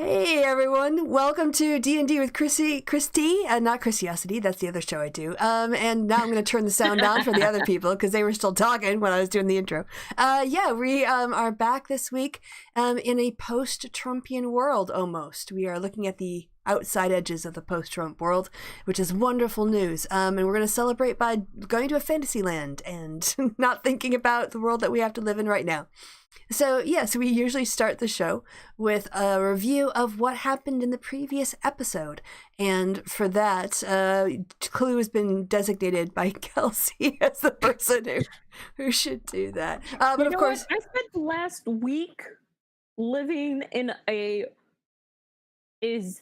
Hey everyone, welcome to D&D with Kristi, not Kristiosity, that's the other show I do. And now I'm going to turn the sound down for the other people because they were still talking when I was doing the intro. We are back this week in a post-Trumpian world almost. We are looking at the outside edges of the post-Trump world, which is wonderful news. And we're going to celebrate by going to a fantasy land and not thinking about the world that we have to live in right now. So we usually start the show with a review of what happened in the previous episode. And for that, Clue has been designated by Kelsey as the person who should do that. But of course, I spent the last week living in a... Is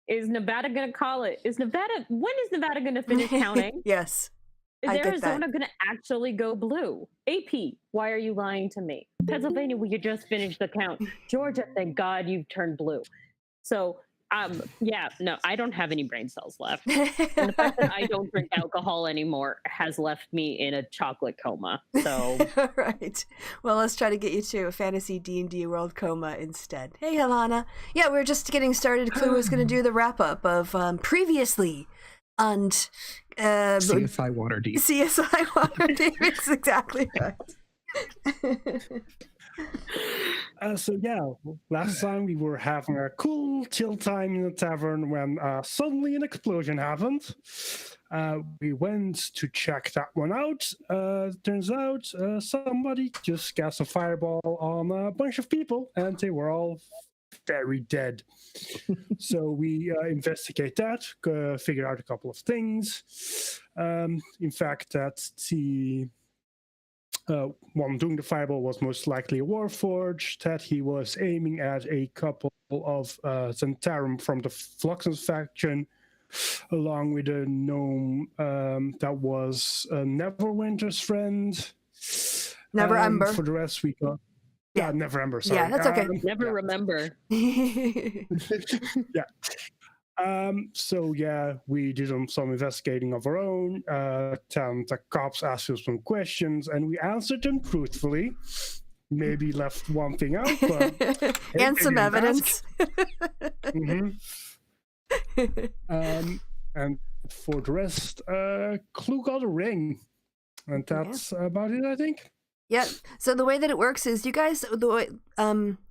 Nevada going to call it? When is Nevada going to finish counting? Yes. Is Arizona going to actually go blue? AP, why are you lying to me? Pennsylvania, we just finished the count. Georgia, thank God you've turned blue. So, I don't have any brain cells left. And the fact that I don't drink alcohol anymore has left me in a chocolate coma. So, right. Well, let's try to get you to a fantasy D&D world coma instead. Hey, Helena. Yeah, we're just getting started. Clue was going to do the wrap up of previously on CSI Waterdeep. CSI Waterdeep is exactly right. Last time we were having a cool chill time in the tavern when suddenly an explosion happened. We went to check that one out. Turns out somebody just cast a fireball on a bunch of people and they were all very dead. So we investigate that, figure out a couple of things. In fact, that the one doing the fireball was most likely a Warforged, that he was aiming at a couple of Zentarum from the Fluxus faction, along with a gnome that was Neverwinter's friend. Neverember. For the rest, we got... Yeah, Neverember, sorry. Yeah, that's okay. never remember. Yeah. We did some investigating of our own. The cops asked us some questions, and we answered them truthfully. Maybe left one thing out, but and some evidence. And for the rest, Clue got a ring, and that's about it, I think. Yeah. So the way that it works is you guys, the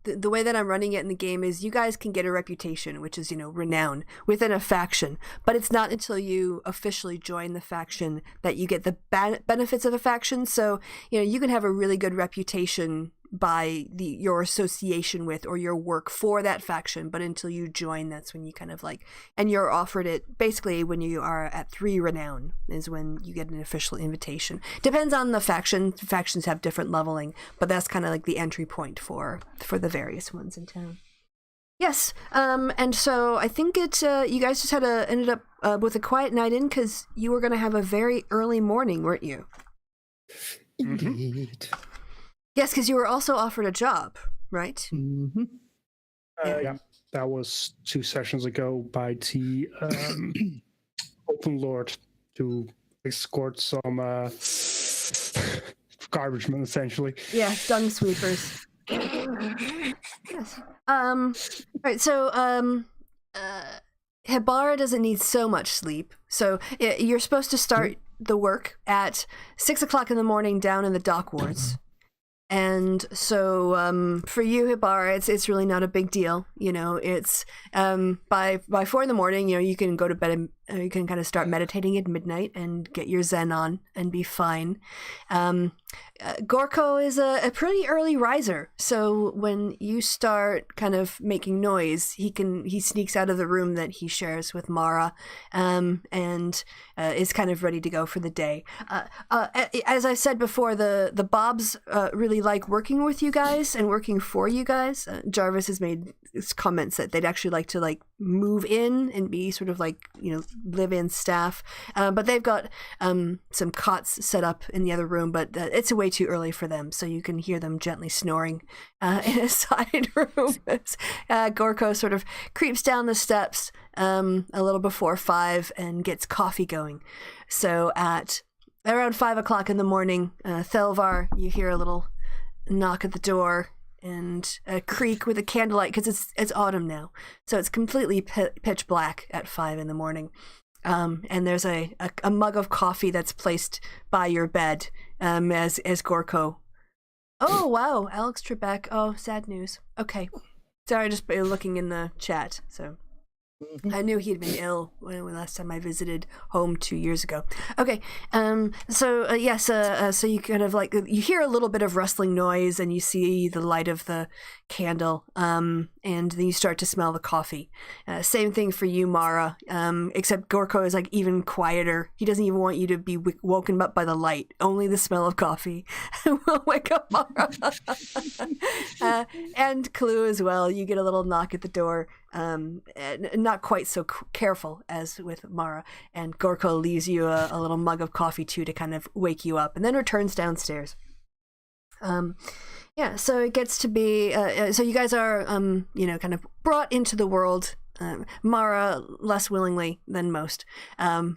way that I'm running it in the game is you guys can get a reputation, which is, renown within a faction. But it's not until you officially join the faction that you get the benefits of a faction. So, you can have a really good reputation by your association with or your work for that faction, but until you join, that's when you kind of and you're offered it basically when you are at 3 renown is when you get an official invitation. Depends on the faction. Factions have different leveling, but that's kind of the entry point for the various ones in town. Yes, and so I think you guys just ended up with a quiet night in because you were going to have a very early morning, weren't you? Indeed. Yes, because you were also offered a job, right? Mm-hmm. That was 2 sessions ago by the Open Lord to escort some garbage men, essentially. Yeah, dung sweepers. Yes. Right. So, Hibara doesn't need so much sleep. So you're supposed to start the work at 6 o'clock in the morning down in the dock wards. And so for you, Hibara, it's really not a big deal. It's by 4 in the morning, you can go to bed and you can kind of start meditating at midnight and get your Zen on and be fine. Gorko is a pretty early riser, so when you start kind of making noise, he sneaks out of the room that he shares with Mara, and is kind of ready to go for the day. As I said before, the Bobs really like working with you guys and working for you guys. Jarvis has made comments that they'd actually like to move in and be sort of live-in staff, but they've got some cots set up in the other room, but it's way too early for them, so you can hear them gently snoring in a side room as Gorko sort of creeps down the steps a little before 5 and gets coffee going. So at around 5 o'clock in the morning, Thelvar, you hear a little knock at the door, and a creek with a candlelight because it's autumn now, so it's completely pitch black at 5 a.m. And there's a mug of coffee that's placed by your bed as Gorko. Oh wow, Alex Trebek. Oh, sad news. Okay, sorry, just looking in the chat. So I knew he'd been ill when last time I visited home 2 years ago. Okay, so you kind of like you hear a little bit of rustling noise and you see the light of the candle, and then you start to smell the coffee. Same thing for you, Mara, except Gorko is like even quieter. He doesn't even want you to be woken up by the light. Only the smell of coffee will wake up Mara. And Clue as well. You get a little knock at the door. Not quite so careful as with Mara, and Gorko leaves you a little mug of coffee too to kind of wake you up, and then returns downstairs. So it gets to be so you guys are kind of brought into the world. Mara less willingly than most,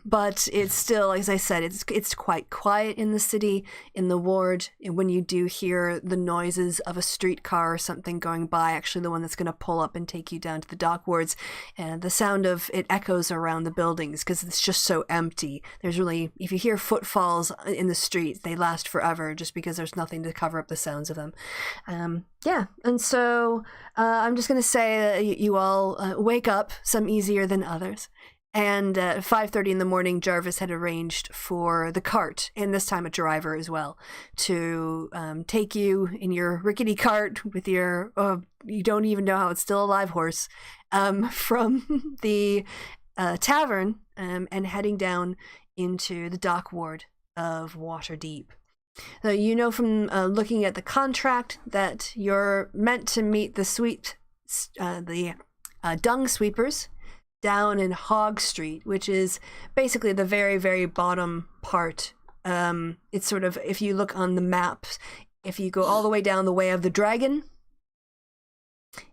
but it's still, as I said, it's quite quiet in the city, in the ward. And when you do hear the noises of a streetcar or something going by, actually the one that's going to pull up and take you down to the dock wards, and the sound of it echoes around the buildings because it's just so empty. There's really, if you hear footfalls in the street, they last forever just because there's nothing to cover up the sounds of them. And so I'm just going to say that you all wake up, some easier than others. And at 5:30 in the morning, Jarvis had arranged for the cart, and this time a driver as well, to take you in your rickety cart with your, you don't even know how it's still alive horse, from the tavern and heading down into the dock ward of Waterdeep. So you know from looking at the contract that you're meant to meet the dung sweepers down in Hog Street, which is basically the very, very bottom part. It's sort of, if you look on the maps, if you go all the way down the Way of the Dragon,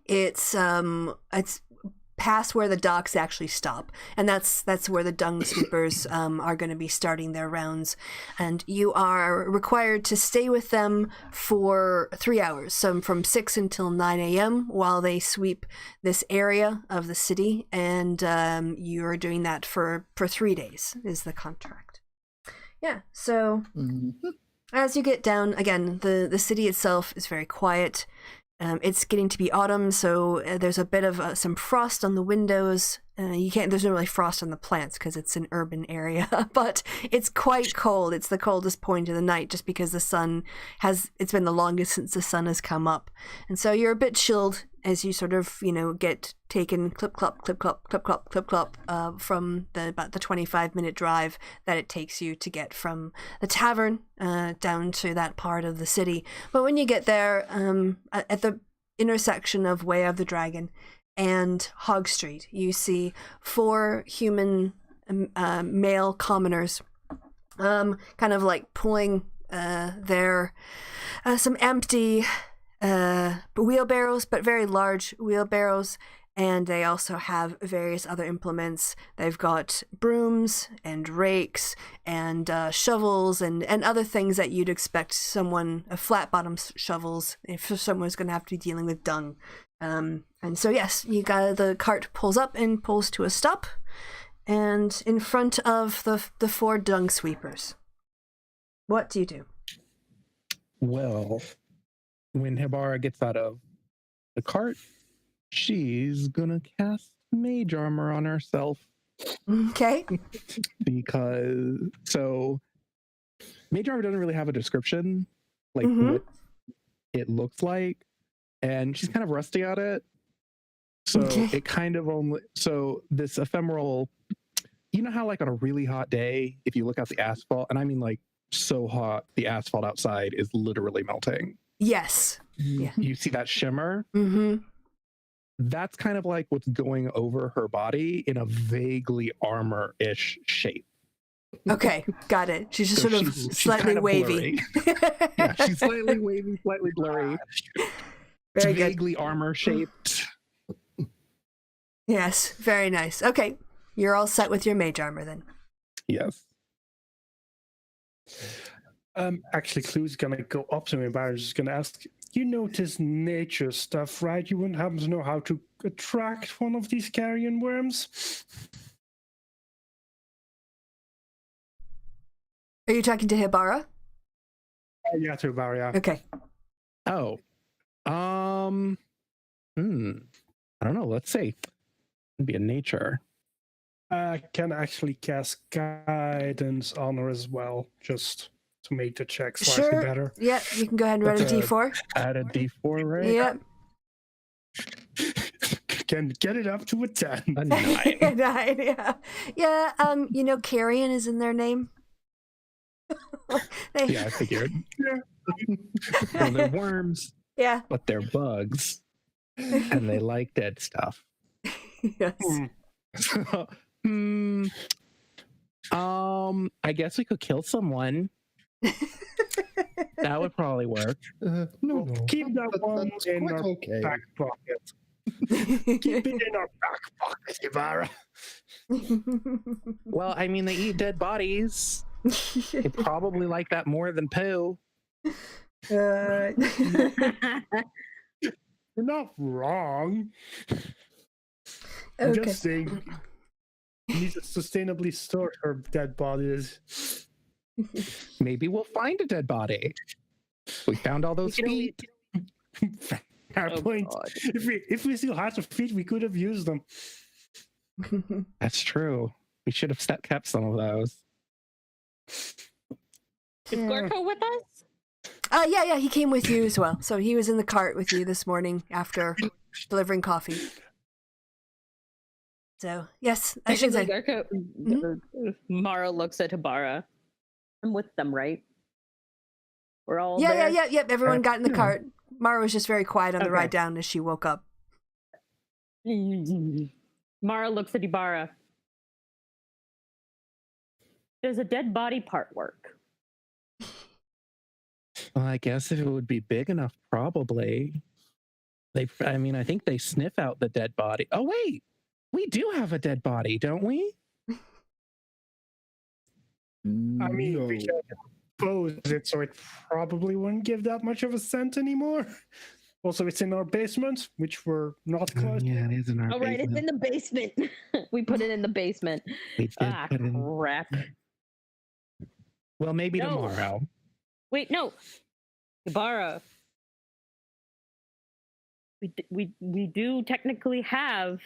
it's past where the docks actually stop, and that's where the dung sweepers are going to be starting their rounds, and you are required to stay with them for 3 hours, so from 6 until 9 a.m. while they sweep this area of the city, and you're doing that for 3 days is the contract. So as you get down, again, the city itself is very quiet. It's getting to be autumn, so there's a bit of some frost on the windows. There's no really frost on the plants because it's an urban area, but it's quite cold. It's the coldest point of the night just because it's been the longest since the sun has come up. And so you're a bit chilled as you sort of, get taken clip clop, clip clop, clip clop, clip clop, from about the 25-minute drive that it takes you to get from the tavern down to that part of the city. But when you get there, at the intersection of Way of the Dragon and Hog Street, you see 4 human male commoners kind of like pulling their some empty wheelbarrows, but very large wheelbarrows, and they also have various other implements. They've got brooms and rakes and shovels and other things that you'd expect flat bottom shovels if someone's going to have to be dealing with dung. And so yes, the cart pulls up and pulls to a stop, and in front of the 4 dung sweepers. What do you do? Well, when Hibara gets out of the cart, she's gonna cast mage armor on herself. Okay. Because mage armor doesn't really have a description, like what it looks like, and she's kind of rusty at it. So it kind of this ephemeral, you know how like on a really hot day, if you look at the asphalt, and I mean like so hot, the asphalt outside is literally melting. Yes. Yeah. You see that shimmer? That's kind of like what's going over her body in a vaguely armor-ish shape. Okay, got it. She's just she's slightly kind of wavy. Yeah, she's slightly wavy, slightly blurry. Very it's vaguely armor-shaped. Yes, very nice. Okay, you're all set with your mage armor then. Yes. Actually, Clue's gonna go up to me, but I was just gonna ask, you notice nature stuff, right? You wouldn't happen to know how to attract one of these carrion worms? Are you talking to Hibara? Yeah, to Barry. Okay. Oh. I don't know. Let's see. It'd be in nature. I can actually cast guidance on her as well, just to make the check slightly better. Yeah, you can go ahead and roll a d4. Add a d4, right? Yep. Can get it up to a 10. A 9. 9, yeah. Yeah, you know, carrion is in their name. Yeah, I figured. Well, they're worms, Yeah. but they're bugs, and they like dead stuff. Yes. I guess we could kill someone. That would probably work. No, keep that one in our back pocket. Keep it in our back pocket, Ibarra. Well, I mean, they eat dead bodies. They probably like that more than poo. You're not wrong. I'm Okay. just saying you need to sustainably store her dead bodies. Maybe we'll find a dead body. We found all those feet. Our point. God. If we still had the feet, we could have used them. That's true. We should have kept some of those. Is Gorko with us? Yeah, he came with you as well. So he was in the cart with you this morning after delivering coffee. So, yes, I should say. Gorko, Mara looks at Hibara. I'm with them, right? We're all there? Yeah. Everyone got in the cart. Mara was just very quiet on the ride down as she woke up. Mara looks at Hibara. Does a dead body part work? Well, I guess if it would be big enough, probably. I think they sniff out the dead body. Oh, wait. We do have a dead body, don't we? I mean, we can close it, so it probably wouldn't give that much of a scent anymore. Also, it's in our basement, which we're not close. Yeah, it is in our Oh, right, it's in the basement. We put it in the basement. We did put it in. Crap. Well, maybe No. tomorrow. Wait, no. Hibara. We do technically have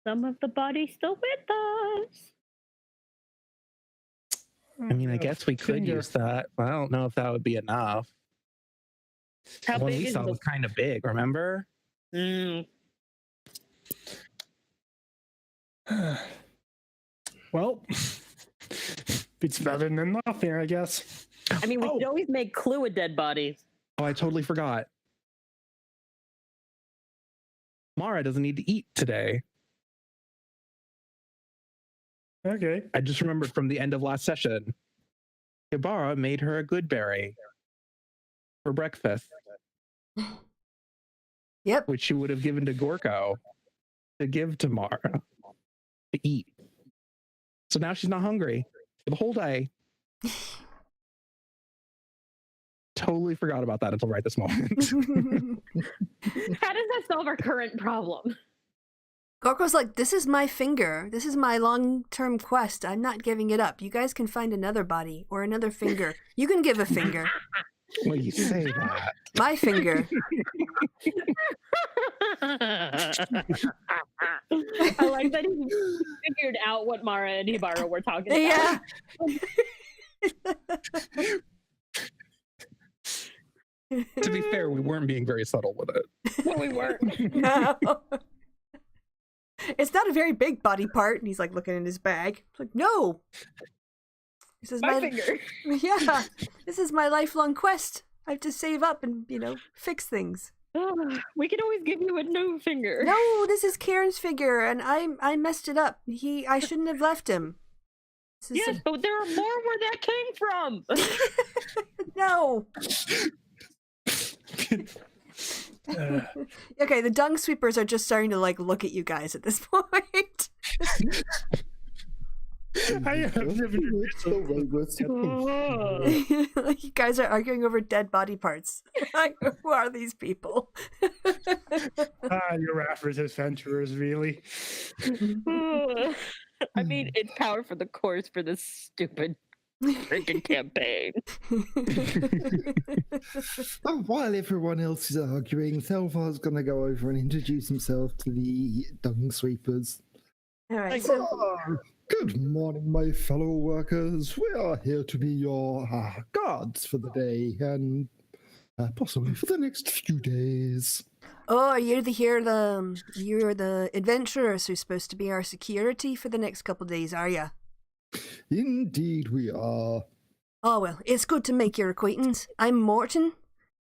some of the body still with us. I mean, I guess we could use that. I don't know if that would be enough. How One big we is saw the... was kind of big, remember? Well, it's better than nothing, I guess. I mean, we could always make Clue a dead body. Oh, I totally forgot. Mara doesn't need to eat today. Okay. I just remembered from the end of last session. Hibara made her a good berry for breakfast, Yep. which she would have given to Gorko to give to Mara to eat. So now she's not hungry for the whole day. Totally forgot about that until right this moment. How does that solve our current problem? Gorko's like, this is my finger. This is my long-term quest. I'm not giving it up. You guys can find another body or another finger. You can give a finger. Well, you say that. My finger. I like that he figured out what Mara and Hibara were talking about. Yeah. To be fair, we weren't being very subtle with it. No, we weren't. No. It's not a very big body part. And he's like looking in his bag. It's like, no. He says, My finger. Yeah. This is my lifelong quest. I have to save up and, fix things. We could always give you a new finger. No, this is Karen's figure, and I messed it up. I shouldn't have left him. Yes, but there are more where that came from. No. Okay, the dung sweepers are just starting to look at you guys at this point. I have never You guys are arguing over dead body parts. Who are these people? You're average adventurers, really. I mean, it's power for the course for this stupid freaking campaign. While everyone else is arguing, Thelvar's going to go over and introduce himself to the dung sweepers. All right. So, good morning, my fellow workers. We are here to be your guards for the day and possibly for the next few days. oh, you're the adventurers who's supposed to be our security for the next couple of days, are you? Indeed, we are. Oh well, it's good to make your acquaintance. I'm Morton.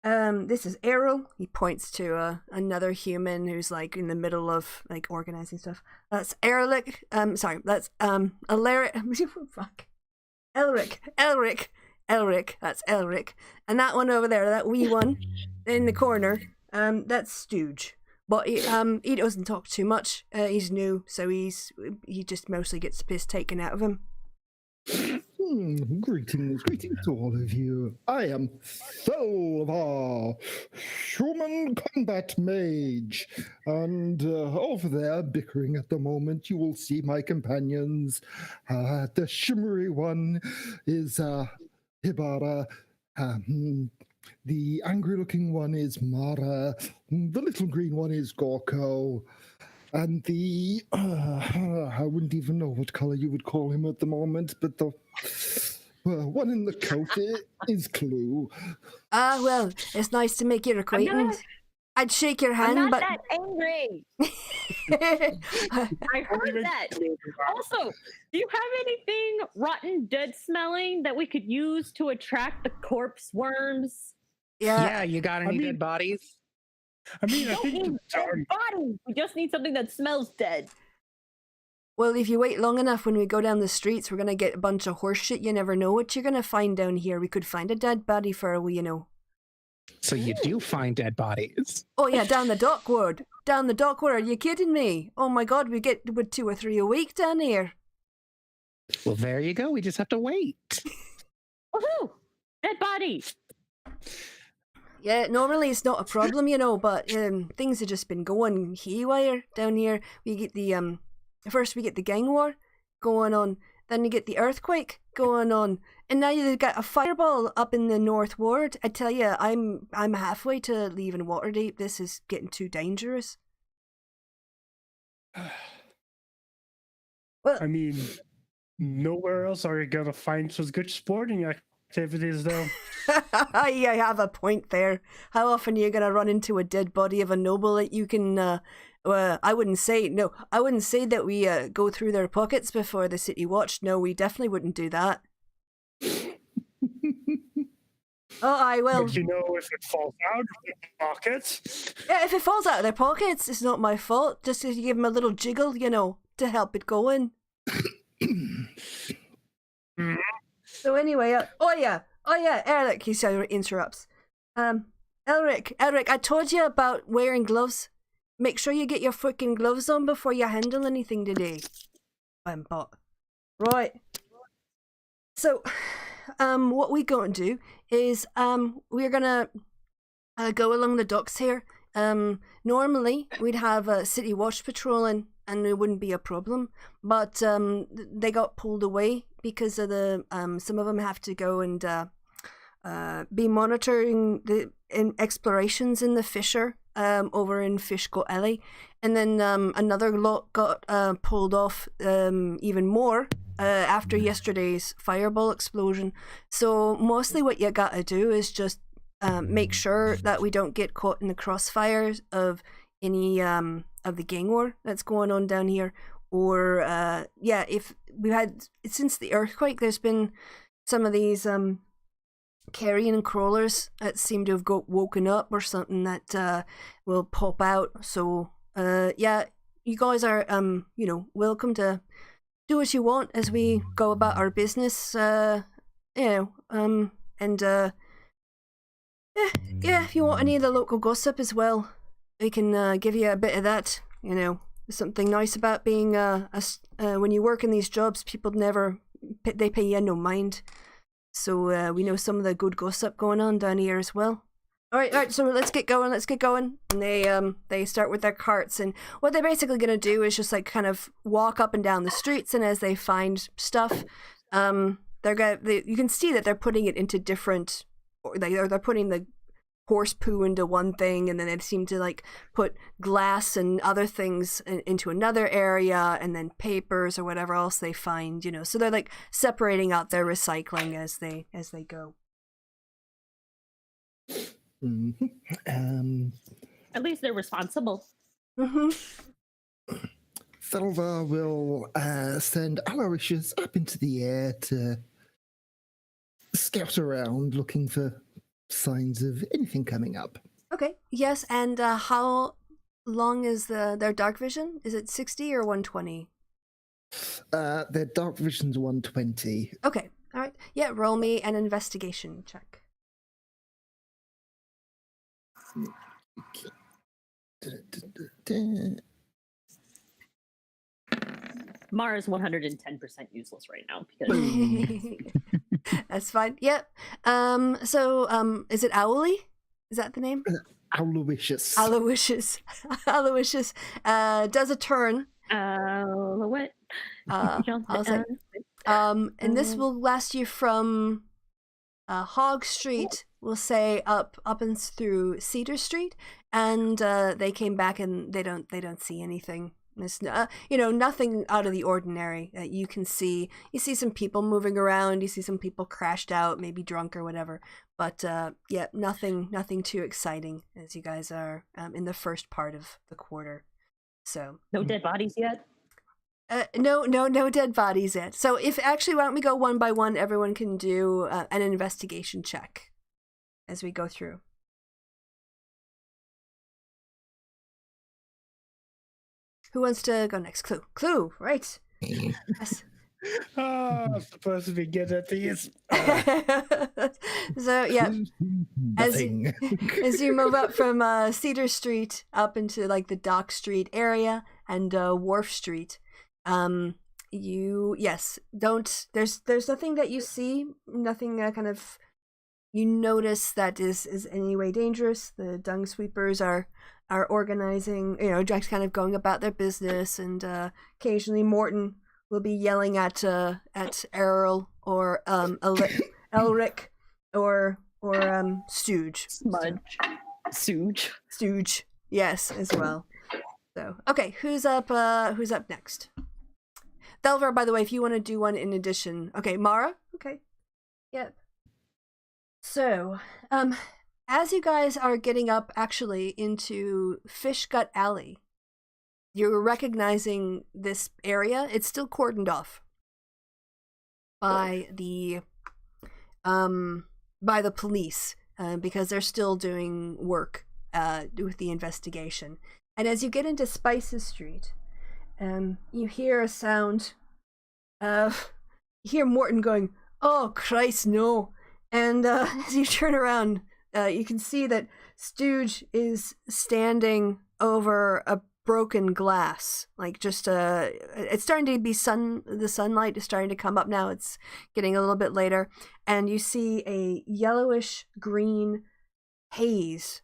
This is Errol. He points to another human who's like in the middle of like organizing stuff. That's Erlich. Sorry, that's Alaric. Fuck. Elric. That's Elric. And that one over there, that wee one in the corner, that's Stooge. But he doesn't talk too much. He's new, so he just mostly gets the piss taken out of him. Greetings to all of you. I am Thelvar, human combat mage, and over there, bickering at the moment, you will see my companions. The shimmery one is Hibara. The angry-looking one is Mara. The little green one is Gorko. And the, I wouldn't even know what color you would call him at the moment, but the one in the coat is Clue. Well, it's nice to make your acquaintance. I'd shake your hand, I'm not but that angry. I heard that. Also, do you have anything rotten, dead smelling that we could use to attract the corpse worms? Yeah, you got any dead bodies? I mean, I Don't think need dead bodies. We just need something that smells dead. well, if you wait long enough when we go down the streets, we're gonna get a bunch of horse shit. You never know what you're gonna find down here. We could find a dead body for all you know. So you do find dead bodies? Oh yeah, down the dockward. Down the dockward. Are you kidding me? Oh my god, we get with 2 or 3 a week down here. Well, there you go. We just have to wait. Woohoo! Dead body. Yeah, normally it's not a problem, you know, but things have just been going haywire down here. We get the first we get the gang war going on, then you get the earthquake going on, and now you've got a fireball up in the North Ward. I tell you, I'm halfway to leaving Waterdeep. This is getting too dangerous. Well, I mean, nowhere else are you gonna find such good sporting activities, though. you have a point there. How often are you gonna run into a dead body of a noble that you can? I wouldn't say that we go through their pockets before the city watch. No, we definitely wouldn't do that. Oh, I will. But you know, if it falls out of their pockets. Yeah, if it falls out of their pockets, it's not my fault. Just if you give them a little jiggle, you know, to help it going. So anyway, oh yeah, Eric, he interrupts. Elric, I told you about wearing gloves. Make sure you get your freaking gloves on before you handle anything today. But right. So, what we're going to do is, we're gonna go along the docks here. Normally we'd have a city watch patrolling, and it wouldn't be a problem. But they got pulled away because of the some of them have to go and be monitoring the explorations in the Fisher over in Fishgoat Alley, and then another lot got pulled off even more after yesterday's fireball explosion. So mostly what you gotta do is just make sure that we don't get caught in the crossfires of any of the gang war that's going on down here. Or if we've had, since the earthquake, there's been some of these carrion crawlers that seem to have got woken up or something that will pop out. So you guys are welcome to do what you want as we go about our business. If you want any of the local gossip as well, we can give you a bit of that. You know, something nice about being when you work in these jobs, people they pay you no mind. So we know some of the good gossip going on down here as well. All right. So let's get going. And they start with their carts, and what they're basically gonna do is just like kind of walk up and down the streets, and as they find stuff, you can see that they're putting it into different, they're putting the horse poo into one thing, and then they seem to like put glass and other things into another area, and then papers or whatever else they find, so they're like separating out their recycling as they go. At least they're responsible. Thelva will send Aloysius up into the air to scout around looking for signs of anything coming up. Okay, yes, and how long is their dark vision? Is it 60 or 120? Their dark vision's 120. Okay, all right. Yeah, roll me an investigation check. Mara's 110% useless right now because That's fine. Yep. So is it Owly? Is that the name? Aloysius. Aloysius does a turn. What? I'll say. And this will last you from Hog Street, we'll say up and through Cedar Street, and they came back and they don't see anything. There's nothing out of the ordinary that you can see. You see some people moving around. You see some people crashed out, maybe drunk or whatever. But yeah, nothing too exciting as you guys are in the first part of the quarter. So no dead bodies yet. No dead bodies yet. So why don't we go one by one? Everyone can do an investigation check as we go through. Who wants to go next? Clue, right? Yes. I'm supposed to be good at these. So yeah, as you move up from Cedar Street up into like the Dock Street area and Wharf Street, there's nothing that you see, nothing kind of you notice that is in any way dangerous. The dung sweepers are organizing, just kind of going about their business, and occasionally Morton will be yelling at Errol or Elric or Stooge. Stooge, yes, as well. So okay, who's up next? Thelva, by the way, if you want to do one in addition. Okay, Mara? Okay. Yep. So, as you guys are getting up actually into Fish Gut Alley, you're recognizing this area. It's still cordoned off by the police because they're still doing work with the investigation. And as you get into Spices Street, you hear a sound. You hear Morton going, "Oh Christ, no!" And as you turn around, you can see that Stooge is standing over a broken glass. Like just it's starting to be the sunlight is starting to come up now. It's getting a little bit later, and you see a yellowish green haze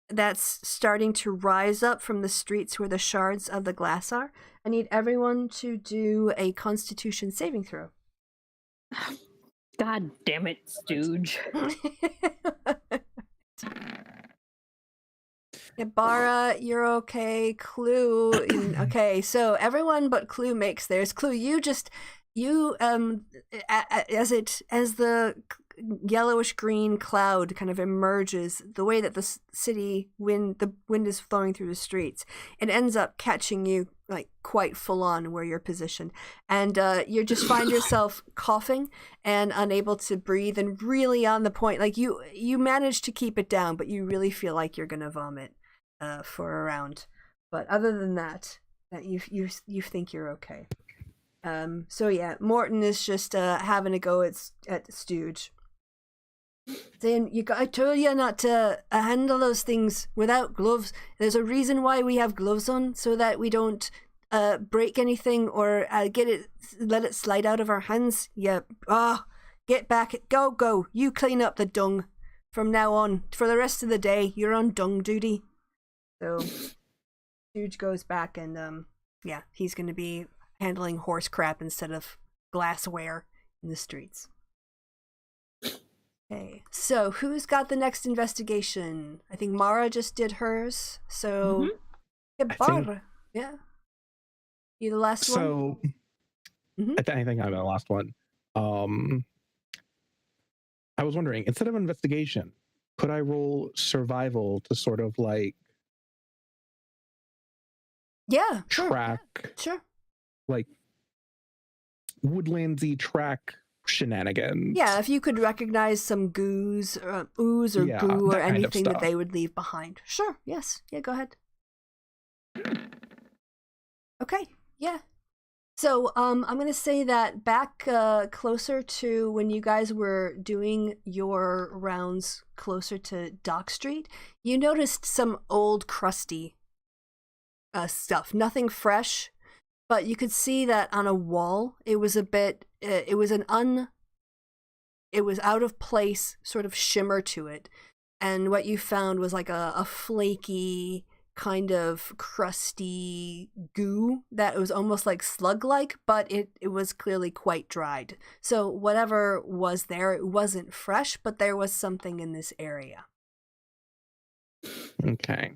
that's starting to rise up from the streets where the shards of the glass are. I need everyone to do a Constitution saving throw. God damn it, Stooge. Ibarra, you're okay. Clue, okay. So everyone but Clue makes theirs. Clue, as the yellowish green cloud kind of emerges, the way that the wind is flowing through the streets, it ends up catching you like quite full on where you're positioned, and you just find yourself coughing and unable to breathe, and really on the point. Like you manage to keep it down, but you really feel like you're gonna vomit for a round. But other than that you think you're okay. So yeah, Morton is just having a go at Stooge, saying, I told you not to handle those things without gloves. There's a reason why we have gloves on, so that we don't break anything or let it slide out of our hands, get back. Go. You clean up the dung. From now on, for the rest of the day, you're on dung duty. So, Stooge goes back and, he's going to be handling horse crap instead of glassware in the streets. Okay, so who's got the next investigation? I think Mara just did hers. So, Mara, you the last one? So, I think I'm the last one. I was wondering, instead of investigation, could I roll survival to sort of like track, sure, like woodlandsy track shenanigans? Yeah, if you could recognize some ooze or goo or anything that they would leave behind. Sure, yes, go ahead. Okay, yeah. So, I'm going to say that back closer to when you guys were doing your rounds closer to Dock Street, you noticed some old crusty stuff. Nothing fresh, but you could see that on a wall, it was a bit, it was out of place sort of shimmer to it. And what you found was like a flaky, kind of crusty goo that was almost like slug-like, but it was clearly quite dried. So whatever was there, it wasn't fresh, but there was something in this area. Okay.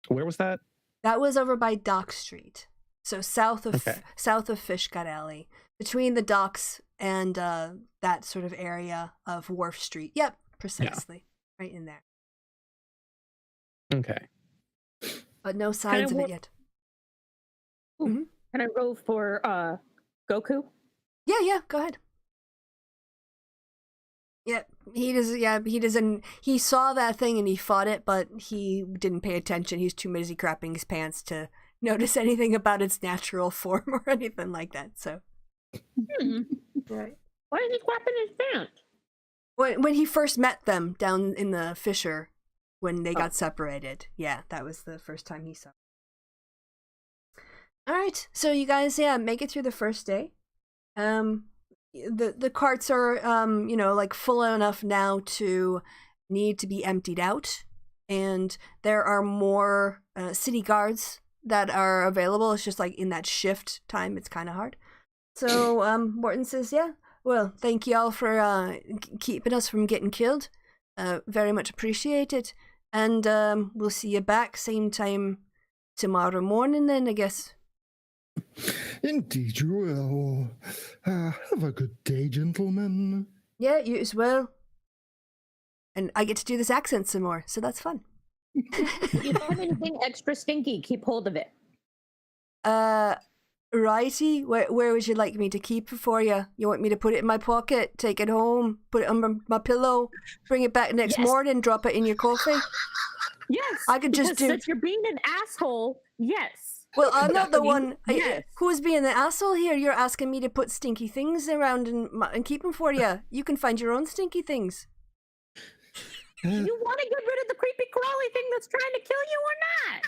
Where was that? That was over by Dock Street. So south of Fishgut Alley, between the docks and that sort of area of Wharf Street. Yep, precisely. Yeah. Right in there. Okay. But no signs of it yet. Can I roll for Goku? Yeah, go ahead. Yeah, he doesn't. He saw that thing and he fought it, but he didn't pay attention. He's too busy crapping his pants to notice anything about its natural form or anything like that. So, right. Why is he crapping his pants? When he first met them down in the fissure, when they got separated. Yeah, that was the first time he saw. All right, so you guys, make it through the first day. The carts are, like full enough now to need to be emptied out, and there are more city guards that are available. It's just like in that shift time, it's kind of hard. So Morton says, well, thank you all for keeping us from getting killed. Very much appreciated. And we'll see you back same time tomorrow morning then, I guess. Indeed you will. Have a good day, gentlemen. Yeah, you as well. And I get to do this accent some more, so that's fun. If you find anything extra stinky, keep hold of it. Righty, where would you like me to keep it for you? You want me to put it in my pocket, take it home, put it on my pillow, bring it back next morning, drop it in your coffee? Yes. I could just do. Since you're being an asshole, yes. Well, I'm not the one. Yes. Who's being the asshole here? You're asking me to put stinky things around and keep them for you. You can find your own stinky things. You want to get rid of the creepy crawly thing that's trying to kill you or not?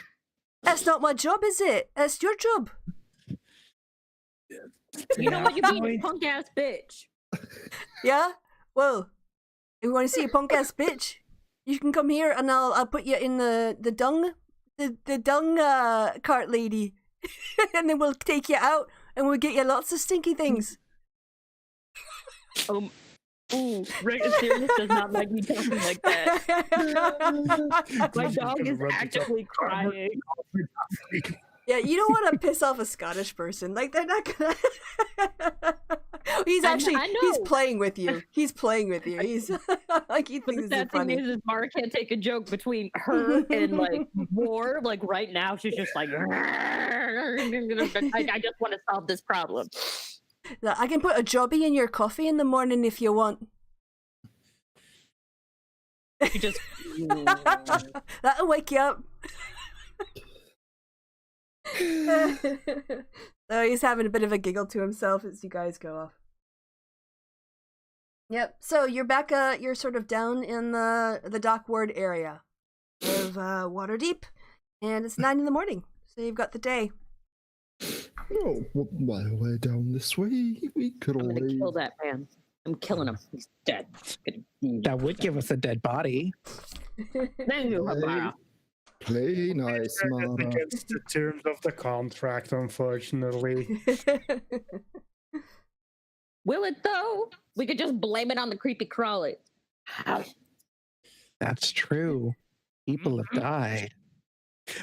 That's not my job, is it? That's your job. You know what? You're being a punk ass bitch. Yeah? Well, if you want to see a punk ass bitch, you can come here and I'll put you in the dung cart lady. And then we'll take you out and we'll get you lots of stinky things. Ooh, Rick Sirius does not like me talking like that. My dog is actively crying. Yeah, you don't want to piss off a Scottish person. Like, they're not gonna... He's playing with you. He's playing with you. He's like, he thinks it's funny. The thing is Mara can't take a joke between her and like war. Like right now, she's just like, I just want to solve this problem. I can put a jobby in your coffee in the morning if you want. You just that'll wake you up. So he's having a bit of a giggle to himself as you guys go off. Yep. So you're back. You're sort of down in the dock ward area of Waterdeep, and it's 9 a.m. So you've got the day. Oh, while we're down this way, we could I'm gonna always. kill that man. I'm killing him. He's dead. That would give us a dead body. Thank you, Habara. Play nice, That's Mara. against the terms of the contract, unfortunately. Will it though? We could just blame it on the creepy crawly. That's true. People have died.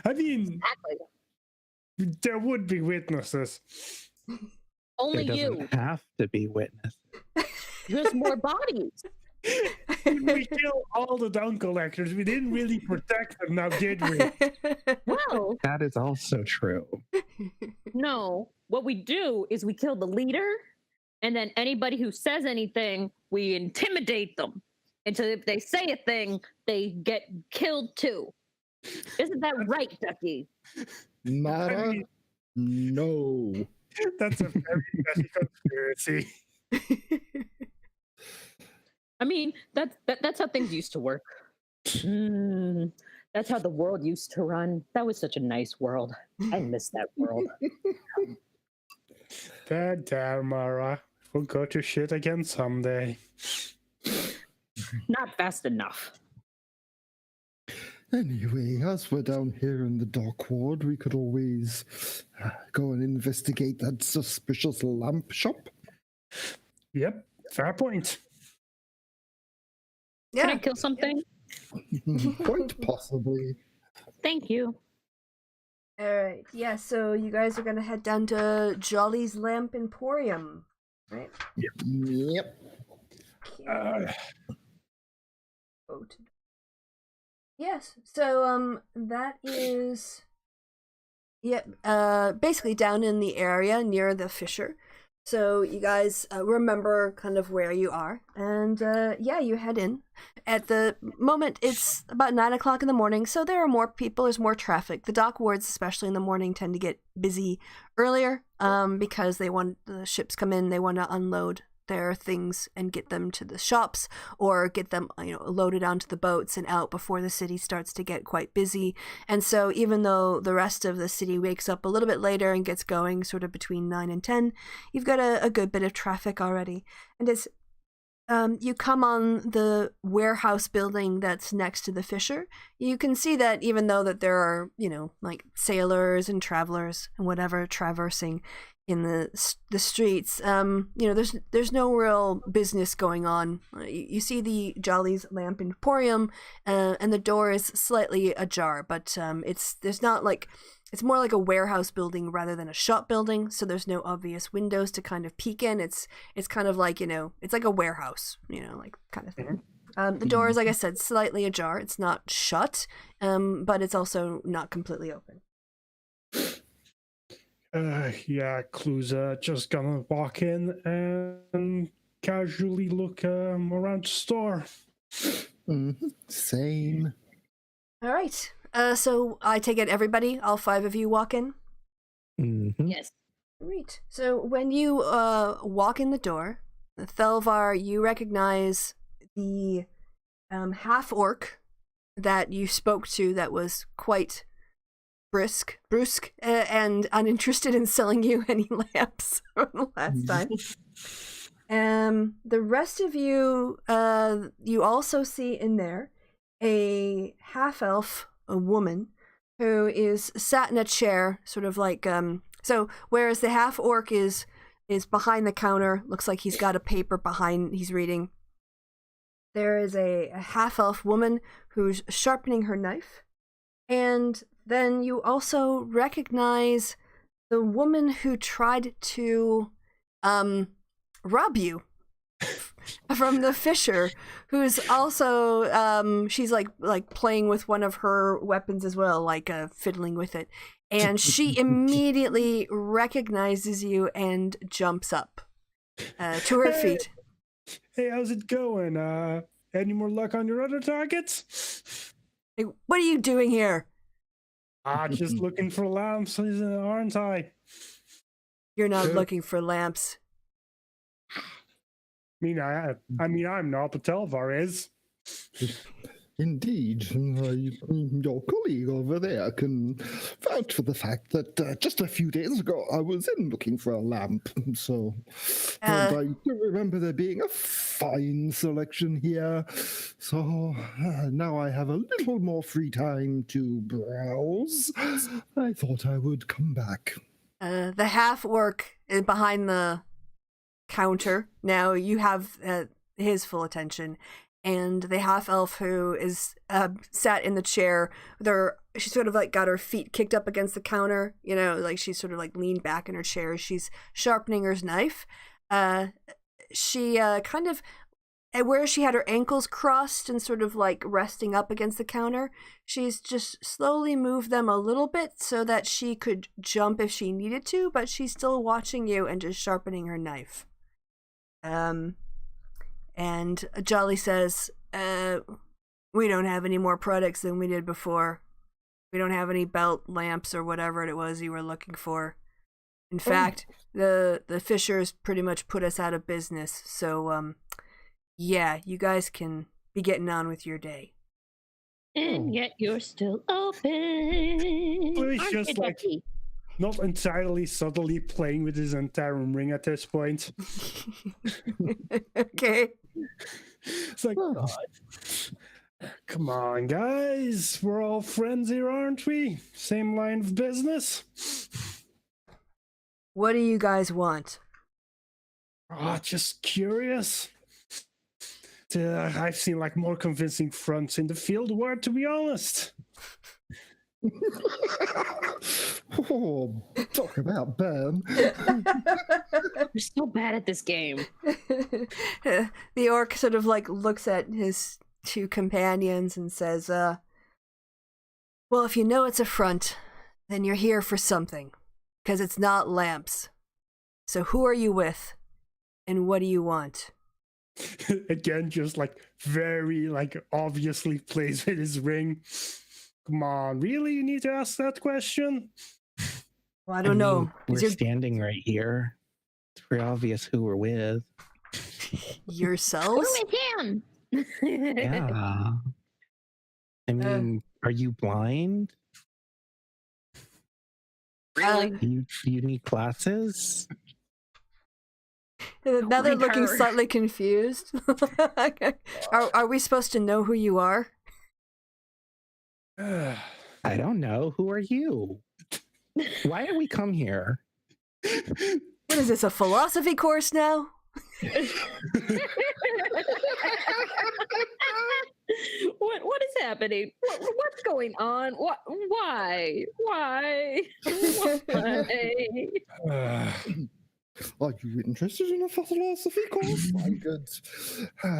I mean, Exactly. there would be witnesses. Only There doesn't you. have to be witness. Just more bodies. When we killed all the dung collectors, we didn't really protect them now, did we? Well, That is also true. no. What we do is we kill the leader, and then anybody who says anything, we intimidate them. Until if they say a thing, they get killed too. Isn't that right, Ducky? Mara, no. That's a very messy conspiracy. I mean, that's how things used to work. That's how the world used to run. That was such a nice world. I miss that world. Damn, Mara. We'll go to shit again someday. Not fast enough. Anyway, as we're down here in the dock ward, we could always go and investigate that suspicious lamp shop. Yep, fair point. Can I Yeah. kill something? Quite possibly. Thank you. All right. Yeah. So you guys are gonna head down to Jolly's Lamp Emporium, right? Yep. Go to- Yes. So that is. Yep. Basically down in the area near the fissure. So you guys remember kind of where you are, and yeah, you head in. At the moment, it's about 9 o'clock in the morning, so there are more people. There's more traffic. The dock wards, especially in the morning, tend to get busy earlier because they want the ships come in. They want to unload their things and get them to the shops or get them loaded onto the boats and out before the city starts to get quite busy. And so even though the rest of the city wakes up a little bit later and gets going sort of between 9 and 10, you've got a good bit of traffic already. And as you come on the warehouse building that's next to the fissure, you can see that even though that there are like sailors and travelers and whatever traversing in the streets, there's no real business going on. You see the Jolly's Lamp Emporium, and the door is slightly ajar, but it's more like a warehouse building rather than a shop building. So there's no obvious windows to kind of peek in. It's kind of like it's like a warehouse, like kind of thing. The door is, like I said, slightly ajar. It's not shut, but it's also not completely open. Yeah, Clue's just gonna walk in and casually look around the store. Same. All right. So I take it everybody, all 5 of you walk in? Mhm. Yes. Great. So when you walk in the door, Thelvar, you recognize the half-orc that you spoke to that was quite brusque, and uninterested in selling you any lamps from the last time. The rest of you, you also see in there a half-elf, a woman, who is sat in a chair, sort of like, so whereas the half-orc is behind the counter, looks like he's got a paper behind, he's reading. There is a half-elf woman who's sharpening her knife. And then you also recognize the woman who tried to rob you from the fissure, who's also she's like playing with one of her weapons as well, like fiddling with it. And she immediately recognizes you and jumps up to her feet. Hey, how's it going? Any more luck on your other targets? Hey, what are you doing here? Just looking for lamps, aren't I? You're not Good. looking for lamps. I mean, I'm not, but Telvar is. Indeed. Your colleague over there can vouch for the fact that just a few days ago I was in looking for a lamp. So, and I do remember there being a fine selection here. So now I have a little more free time to browse. I thought I would come back. The half-orc is behind the counter. Now you have his full attention. And the half-elf who is sat in the chair, she sort of like got her feet kicked up against the counter, like she's sort of like leaned back in her chair. She's sharpening her knife. She kind of, where she had her ankles crossed and sort of like resting up against the counter, she's just slowly moved them a little bit so that she could jump if she needed to, but she's still watching you and just sharpening her knife. And Jolly says, we don't have any more products than we did before. We don't have any belt lamps or whatever it was you were looking for. In fact, the Fishers pretty much put us out of business. So, yeah, you guys can be getting on with your day. And yet you're still open. He's just like not entirely subtly playing with his entire ring at this point. Okay. It's like, come on, guys. We're all friends here, aren't we? Same line of business. What do you guys want? Just curious. I've seen like more convincing fronts in the field war, to be honest. Oh, talk about Ben. You're so bad at this game. The orc sort of like looks at his two companions and says, well, if you know it's a front, then you're here for something, because it's not lamps. So who are you with, and what do you want? Again, just like very like obviously plays with his ring. Come on, really? You need to ask that question? Well, I don't know. We're standing right here. It's pretty obvious who we're with. Yourselves? We're with him. Yeah. I mean, are you blind? Really? Do you need glasses? Now they're looking God. slightly confused. Are we supposed to know who you are? I don't know. Who are you? Why did we come here? What is this, a philosophy course now? What is happening? What's going on? Why? Why? Are you interested in a philosophy course? I could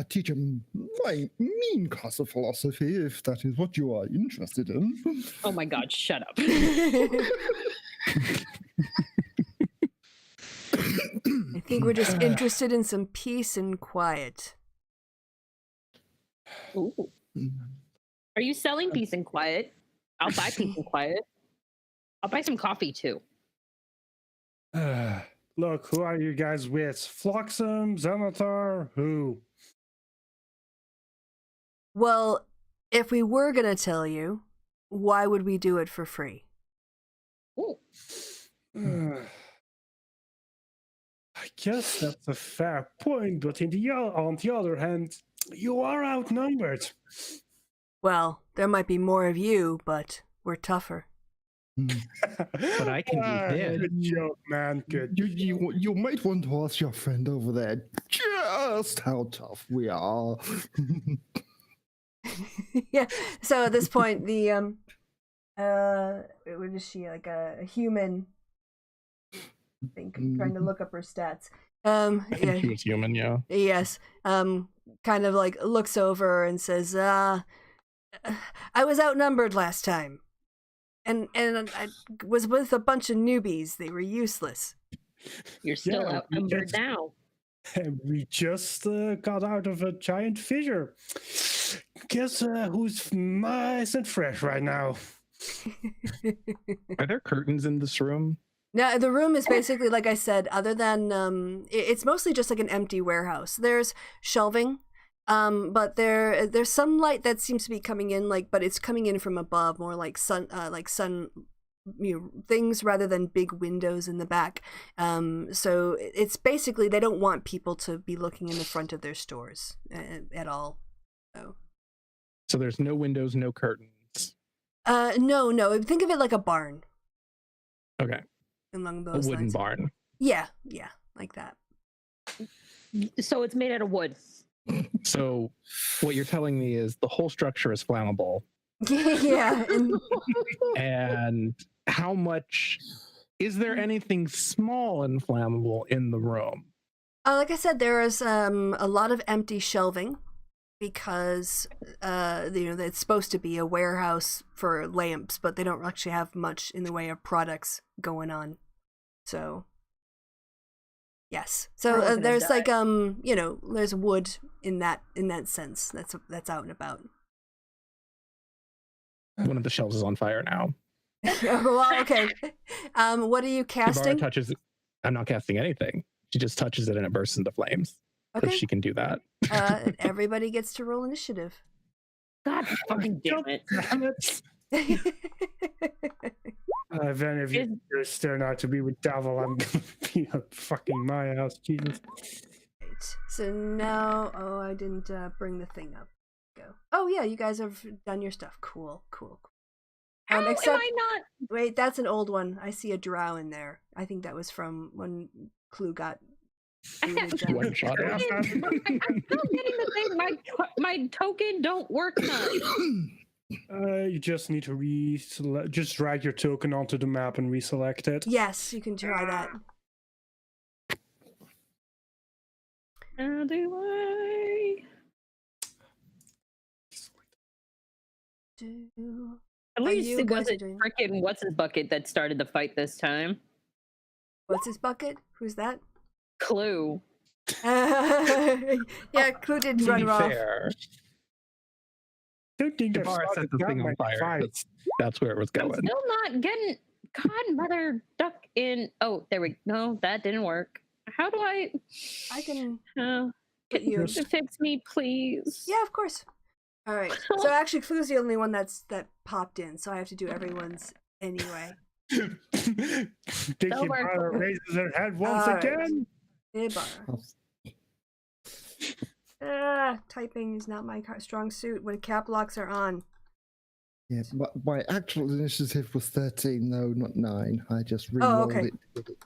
teach a mean class of philosophy if that is what you are interested in. Oh my God! Shut up. I think we're just interested in some peace and quiet. Ooh. Are you selling peace and quiet? I'll buy peace and quiet. I'll buy some coffee too. Look, who are you guys with? Floxum, Xanatar, who? Well, if we were going to tell you, why would we do it for free? Ooh. I guess that's a fair point, but on the other hand, you are outnumbered. Well, there might be more of you, but we're tougher. But I can be big. Good joke, man. Good. You might want to ask your friend over there just how tough we are. Yeah. So at this point, the what is she, like a human? I think I'm trying to look up her stats. Yeah. She was human, yeah. Yes. Kind of like looks over and says, I was outnumbered last time. And I was with a bunch of newbies. They were useless. You're still outnumbered now. We just got out of a giant fissure. Guess who's nice and fresh right now? Are there curtains in this room? Now, the room is basically, like I said, other than, it's mostly just like an empty warehouse. There's shelving But there's some light that seems to be coming in, but it's coming in from above, more like sun, things rather than big windows in the back. So it's basically they don't want people to be looking in the front of their stores at all. So there's no windows, no curtains. No. Think of it like a barn. Okay. Along those a wooden lines. barn. Yeah, like that. So it's made out of wood. So what you're telling me is the whole structure is flammable. Yeah. And how much is there anything small and flammable in the room? Like I said, there is a lot of empty shelving because it's supposed to be a warehouse for lamps, but they don't actually have much in the way of products going on. So yes, so there's there's wood in that sense. That's out and about. One of the shelves is on fire now. Well, okay. What are you casting? I'm not casting anything. She just touches it and it bursts into flames. Okay. If she can do that. Everybody gets to roll initiative. God fucking damn it. If any of you just turn out to be with Devil, I'm gonna be at fucking my ass, Jesus. Right. So now, I didn't bring the thing up. Go. Oh yeah, you guys have done your stuff. Cool. How am I not? Wait, that's an old one. I see a drow in there. I think that was from when Clue got. One shot. I'm still getting the thing. My token don't work now. You just need to reselect. Just drag your token onto the map and reselect it. Yes, you can try that. How do I? At least it wasn't frickin' what's his bucket that started the fight this time. What's his bucket? Who's that? Clue. Yeah, Clue did run off. Don't think I've Bar set the thing on fire. That's where it was going. I'm still not getting. God, mother duck in. Oh, there we go. No, that didn't work. How do I? I can get you to fix me, please. Yeah, of course. All right. So actually, Clue's the only one that popped in, so I have to do everyone's anyway. Dickie Barra raises her head once again. Hey, typing is not my strong suit when cap locks are on. Yeah, my actual initiative was 13, though, not 9. I just re-rolled it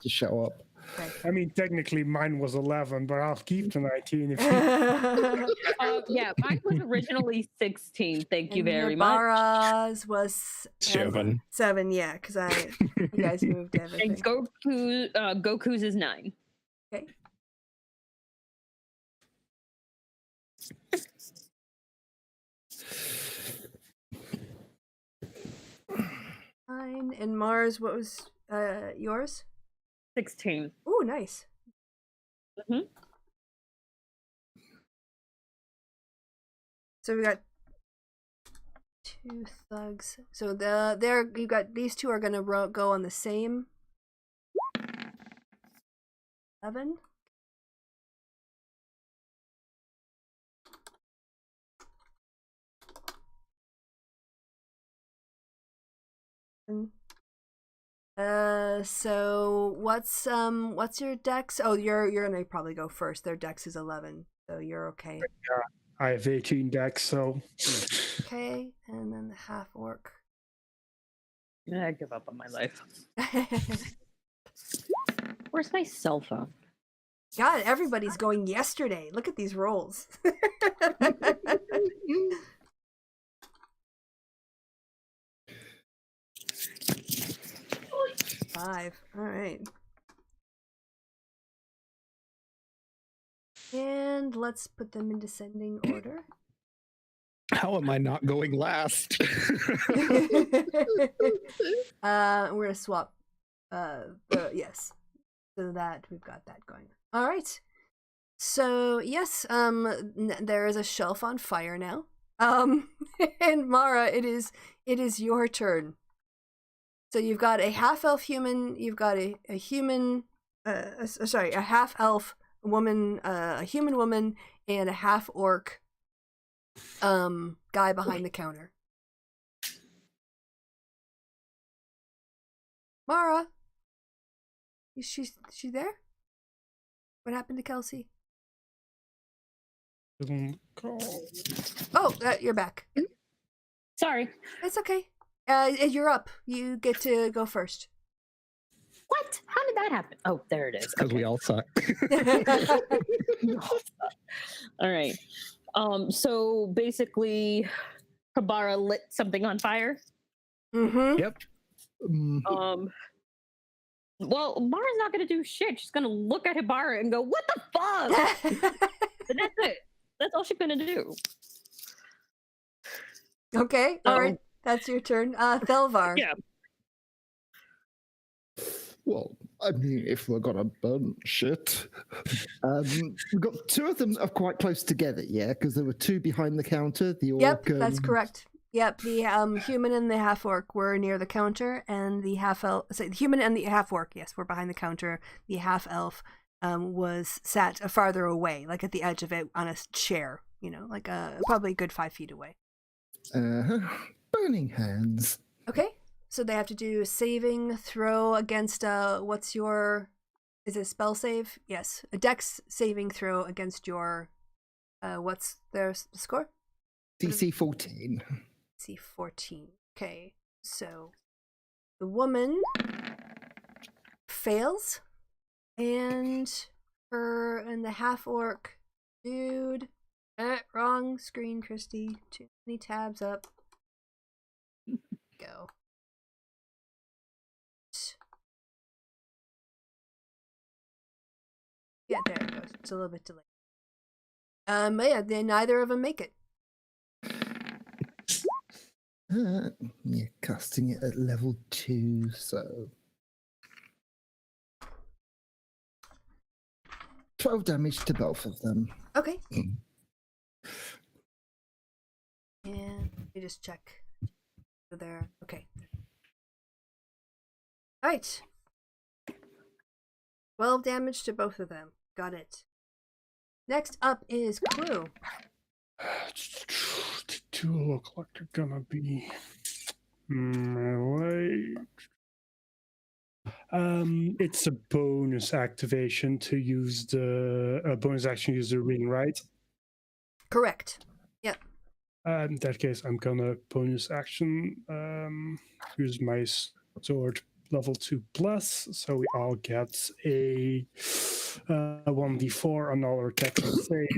to show up. Okay. I mean, technically mine was 11, but I'll keep the 19 if you... Yeah, mine was originally 16. Thank you very much. Bara's was 7. 7, yeah, because you guys moved everything. And Goku's is 9. Okay. Fine. And Mars, what was yours? 16. Oh, nice. Mm-hmm. So we got 2 thugs. So you got these 2 are gonna go on the same 11. So what's your dex? Oh, you're gonna probably go first. Their dex is 11, so you're okay. Yeah, I have 18 dex, so okay. And then the half orc. I give up on my life. Where's my cell phone? God, everybody's going yesterday. Look at these rolls. 5. All right. And let's put them in descending order. How am I not going last? We're gonna swap. Yes. So that we've got that going. All right. So yes, there is a shelf on fire now. And Mara, it is your turn. So you've got a half-elf human, you've got a human, a half-elf woman, a human woman, and a half-orc guy behind the counter. Mara, is she there? What happened to Kelsey? Oh, you're back. Sorry. It's okay. You're up. You get to go first. What? How did that happen? Oh, there it is. Because we all suck. All right. So basically, Habara lit something on fire. Mm-hmm. Yep. Well, Mara's not going to do shit. She's going to look at Habara and go, "What the fuck?" And that's it. That's all she's going to do. Okay. All right. That's your turn. Thelvar. Yeah. Well, I mean, if we're gonna burn shit, we've got two of them are quite close together, yeah, because there were two behind the counter. The orc. Yep, that's correct. Yep, the human and the half orc were near the counter, and the half elf. So the human and the half orc, yes, were behind the counter. The half elf was sat farther away, like at the edge of it, on a chair. You know, like probably a good 5 feet away. Burning hands. Okay. So they have to do a saving throw against what's your, is it a spell save? Yes, a dex saving throw against your, what's their score? DC 14. DC 14. Okay, so the woman fails, and the half orc dude. Wrong screen, Kristi. Too many tabs up. Go. Yeah, there it goes. It's a little bit delayed. But yeah, then neither of them make it. Yeah, casting it at level 2, so 12 damage to both of them. Okay. And you just check. There. Okay. All right. 12 damage to both of them. Got it. Next up is Clue. The two look like they're gonna be melee. It's a bonus activation to use a bonus action, use the ring, right? Correct. Yep. In that case, I'm gonna bonus action use my sword level 2+, so we all get a 1d4 on our attack save.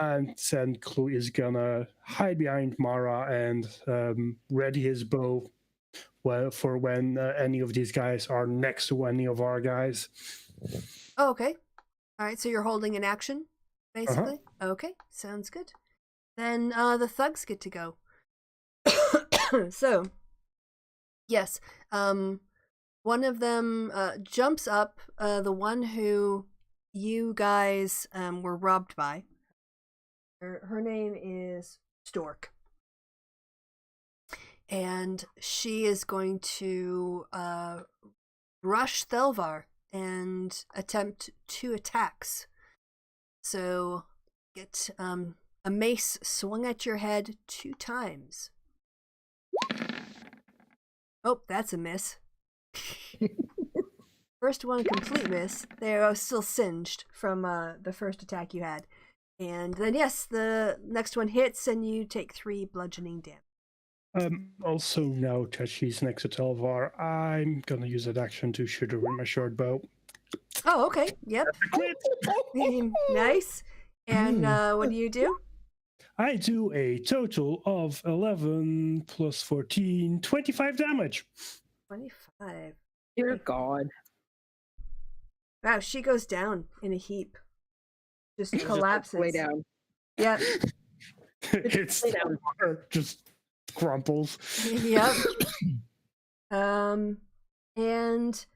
And then Clue is gonna hide behind Mara and ready his bow for when any of these guys are next to any of our guys. Oh, okay. All right, so you're holding an action, basically? Okay, sounds good. Then the thugs get to go. So, yes, one of them jumps up, the one who you guys were robbed by. Her name is Stork. And she is going to rush Thelvar and attempt 2 attacks. So get a mace swung at your head 2 times. Oh, that's a miss. First one, complete miss. They are still singed from the first attack you had. And then, yes, the next one hits and you take 3 bludgeoning damage. Also, now that she's next to Telvar, I'm gonna use that action to shoot her with my short bow. Oh, okay. Yep. Nice. And what do you do? I do a total of 11 plus 14, 25 damage. 25. Dear God. Wow, she goes down in a heap. Just collapses. Way down. Yep. It's just crumples. Yep. And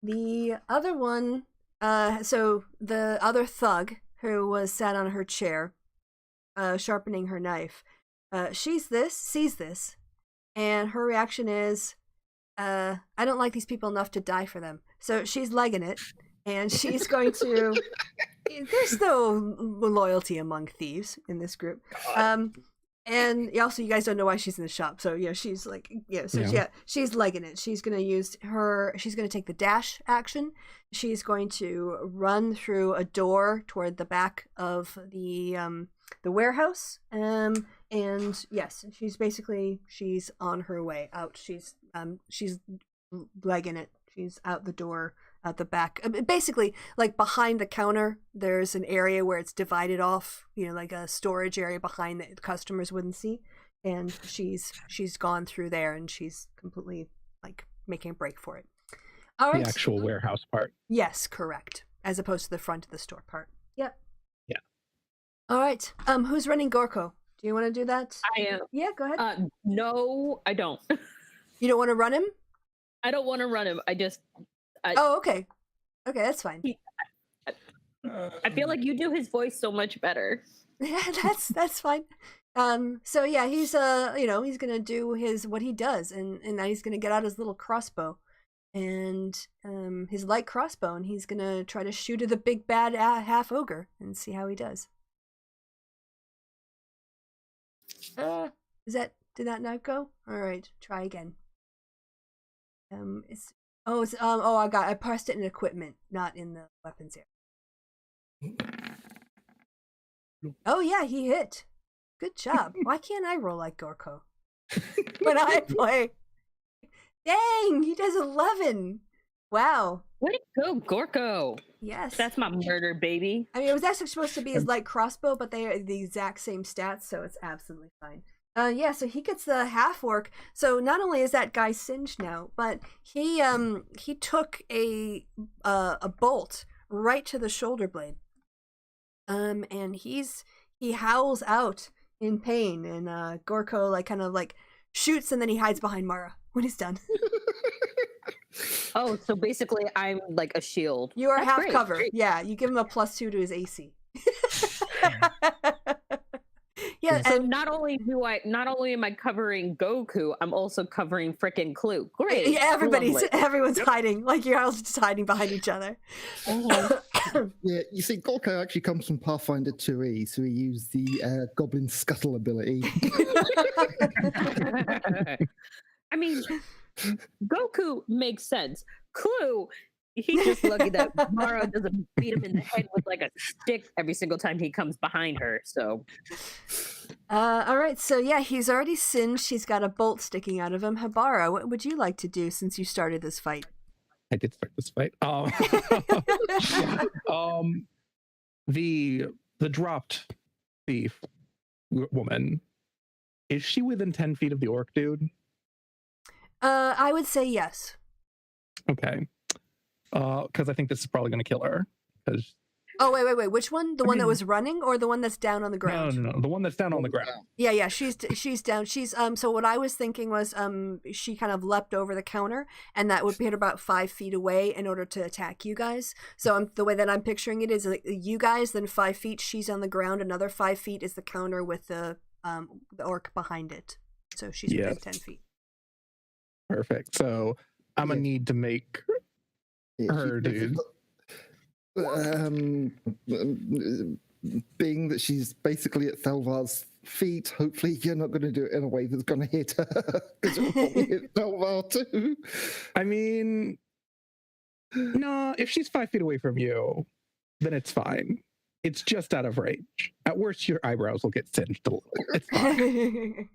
the other one, so the other thug who was sat on her chair, sharpening her knife, sees this, and her reaction is, I don't like these people enough to die for them. So she's legging it, and she's going to. There's no loyalty among thieves in this group. And also, you guys don't know why she's in the shop, so yeah, she's like, she's legging it. She's gonna take the dash action. She's going to run through a door toward the back of the warehouse. And yes, she's on her way out. She's legging it. She's out the door, out the back. Basically, like behind the counter, there's an area where it's divided off, like a storage area behind that customers wouldn't see. And she's gone through there, and she's completely like making a break for it. All right. The actual warehouse part. Yes, correct. As opposed to the front of the store part. Yep. Yeah. All right. Who's running Gorko? Do you want to do that? I am. Yeah, go ahead. No, I don't. You don't want to run him? I don't want to run him. Oh, okay. Okay, that's fine. I feel like you do his voice so much better. Yeah, that's fine. So yeah, he's he's gonna do what he does, and now he's gonna get out his little crossbow, and his light crossbow, and he's gonna try to shoot at the big bad half ogre and see how he does. Did that not go? All right, try again. I pressed it in equipment, not in the weapons area. Oh yeah, he hit. Good job. Why can't I roll like Gorko when I play? Dang, he does 11. Wow. Way to go, Gorko. Yes. That's my murder, baby. I mean, it was actually supposed to be his light crossbow, but they are the exact same stats, so it's absolutely fine. So he gets the half orc. So not only is that guy singed now, but he took a bolt right to the shoulder blade. And he howls out in pain, and Gorko kind of shoots, and then he hides behind Mara when he's done. Oh, so basically I'm like a shield. You are That's half great. cover. Great. Yeah, you give him a +2 to his AC. Yeah, So and not only am I covering Goku, I'm also covering frickin' Clue. Great. yeah, Lovely. everyone's hiding. Like you're all just hiding behind each other. Yeah, you see, Gorko actually comes from Pathfinder 2e, so he used the Goblin Scuttle ability. I mean, Goku makes sense. Clue, he's just lucky that Mara doesn't beat him in the head with like a stick every single time he comes behind her. So, all right. So yeah, he's already singed. She's got a bolt sticking out of him. Habara, what would you like to do since you started this fight? I did start this fight. The dropped thief woman, is she within 10 feet of the orc dude? I would say yes. Okay. Because I think this is probably going to kill her. Because Oh, wait. Which one? The one that was running, or the one that's down on the ground? no, the one that's down on the ground. Yeah. She's down. She's so what I was thinking was she kind of leapt over the counter, and that would put her about 5 feet away in order to attack you guys. So the way that I'm picturing it is like you guys, then 5 feet, she's on the ground. Another 5 feet is the counter with the orc behind it. So she's within 10 feet. Perfect. So I'm gonna need to make her, dude. Being that she's basically at Thelvar's feet, hopefully you're not going to do it in a way that's going to hit her, because it will probably hit Thelvar too. I mean, no, if she's 5 feet away from you, then it's fine. It's just out of range. At worst, your eyebrows will get singed a little. It's fine.